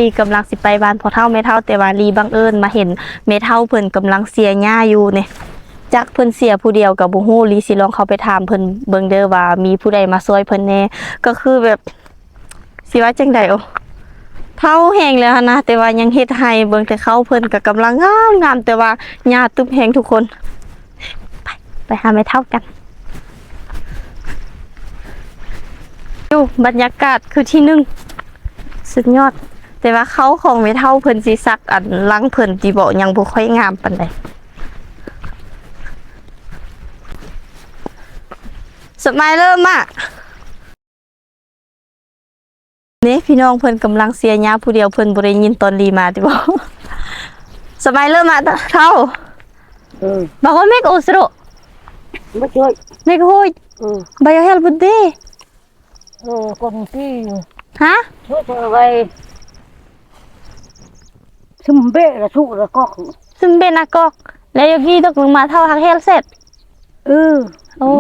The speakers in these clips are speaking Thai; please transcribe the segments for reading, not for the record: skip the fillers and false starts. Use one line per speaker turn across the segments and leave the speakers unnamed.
ลีกำลังสิไปบ้านพ่อเฒ่าแม่เฒ่าแต่ว่าลีบังเอิญมาเห็นแม่เฒ่าเพิ่นกำลังเสียหญ้าอยู่เนี่ยจักเพิ่นเสียผู้เดียวกับบ่ฮู้ลีสิลองเข้าไปถามเพิ่นเบิ่งเด้อว่ามีผู้ใดมาช่วยเพิ่นแน่ก็คือแบบสิว่าจังได๋เฒ่าแฮงแล้วนะแต่ว่ายังเฮ็ดให้เบิ่งแต่เขาเพิ่นก็กำลังงามแต่ว่าหญ้าตึบแฮงทุกคนไปหาแม่เฒ่ากันดูบรรยากาศคือที่1สุดยอดแต่ว่าเขาของแม่เฒ่าเพิ่นสิซักอันหลังเพิ่นสิบ่ยังบ่ค่อยงามปานใดสมัยเริ่มอ่ะนี่พี่น้องเพิ่นกำลังเสียหญ้าผู้เดียวเพิ่นบ่ได้ยินตอนลีมาติบ่สมัยเริ่มอ่ะเฒ่าบอกว่าเมกโอสโร
ไม่ช่วย
เมกโหยบายเฮลบุดเด
คนที่
ฮะ
ช่วยอะไรซุ่มเบะละสู้ละก็
ซึมเบนากอกแล้วยกี้ตกลงมาเท่าฮักเฮลเสร็จโอ้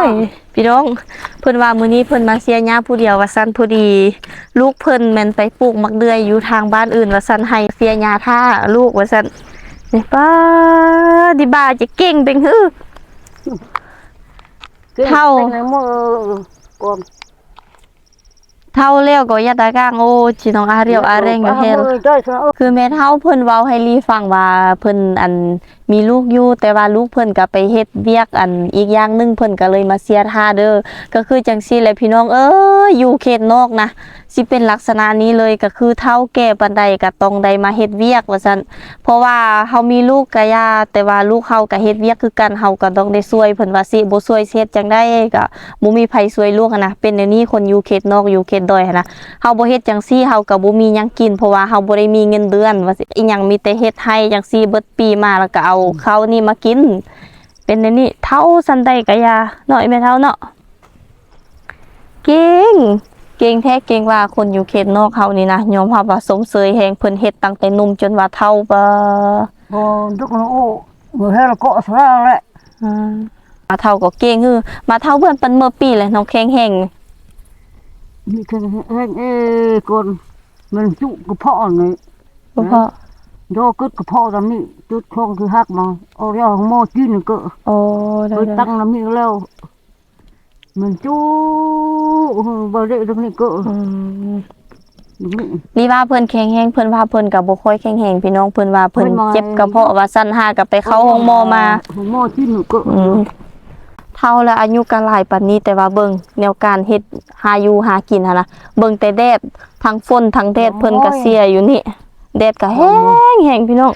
ยพี่น้องเพิ่นว่ามื้อนี้เพิ่นมาเสียหญ้าผู้เดียวว่าซั่นพอดีลูกเพิ่นแม่นไปปลูกมักเดือยอยู่ทางบ้านอื่นว่าซั่นให้เสียหญ้าท่าลูกว่าซั่นนี่ป้าดิบาจะเก่งเป็นหื้อเท่าเท่าแล้วก็ยัดตากางโอ้จิน้องอาเรียวอาเร่งอยู่เฮลคือแม่เท่าเพิ่นเว้าให้ลีฟังว่าเพิ่นอันมีลูกอยู่แต่ว่าลูกเพิ่นก็ไปเฮ็ดเวียกอันอีกอย่างนึงเพิ่นก็เลยมาเสียท่าเด้อก็คือจังซี่แหละพี่น้องอยู่เขตนอกนะสิเป็นลักษณะนี้เลยก็คือเท่าแก่ปานใดก็ต้องได้มาเฮ็ดเวียกว่าซั่นเพราะว่าเฮามีลูกก็ย่าแต่ว่าลูกเฮาก็เฮ็ดเวียกคือกันเฮาก็ต้องได้ช่วยเพิ่นว่าสิบ่ช่วยเฮ็ดจังได๋ก็บ่มีไผช่วยลูกนะเป็นอันนี้คนอยู่เขตนอกอยู่เขตดอยนะเฮาบ่เฮ็ดจังซี่เฮาก็บ่มีหยังกินเพราะว่าเฮาบ่ได้มีเงินเดือนว่าสิอีหยังมีแต่เฮ็ดให้จังซี่เบิดปีมาแล้วก็เอาข้าวนี่มากินเป็นอันนี้เท่าซันใดก็ย่าเนาะแม่เท่าเนาะเก่งแท้เก่งว่าคนอยู่เขตนอกเขานี่นะยอมรับว่าสมเสยแฮงเพิ่นเฮ็ดตั้งแต่หนุ่มจนว่าเฒ่าบ่
ทุกคนโอ้มือให้เราเกาะซะแล้วแหละ
มาเฒ่าก็เก่งคือมาเฒ่าเพิ่นเป็นเมื่อปีเลยน้องแข็งแฮง
นี่คือคนมันจุกระเพาะไง
กระเพาะ
โดกึดกระเพาะตรงนี้จุดคงคือหักมาเอาเรียกหม้อจิ้นก็ไปตั้งน้ำนี่แล้วมันจู้บริเวณตรงนี้ก็
นี่ว่าเพิ่นแข็งแฮงเพิ่นว่าเพิ่นก็บ่ค่อยแข็งแฮงพี่น้องเพิ่นว่าเพิ่นเจ็บกระเพาะว่าซั่นหาก็ไปเข้าห้องหมอมา
หม้อจิ้นก็
เฒ่าแล้วอายุก็หลายปานนี้แต่ว่าเบิ่งแนวการเฮ็ดหาอยู่หากินหั่นนะเบิ่งแต่แดดทั้งฝนทั้งแดดเพิ่นก็เสียอยู่นี่แดดก็แห้งพี่น้อง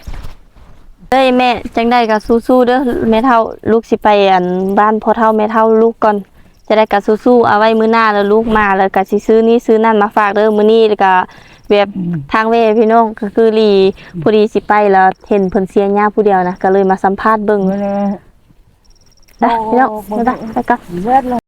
เอ้ยแม่จังได๋ก็สู้ๆเด้อแม่เฒ่าลูกสิไปอันบ้านพ่อเฒ่าแม่เฒ่าลูกก่อนจะได้ก็สู้ๆเอาไว้มื้อหน้าแล้วลูกมาแล้วก็สิซื้อนี้ซื้อนั่นมาฝากเด้อมื้อนี้ก็แบบทางเวพี่น้องก็คือลีพอดีสิไปแล้วเห็นเพิ่นเสียหญ้าผู้เดียวนะก็เลยมาสัมภาษณ์เบิ่ง
เลย
พี่น้องไปกัน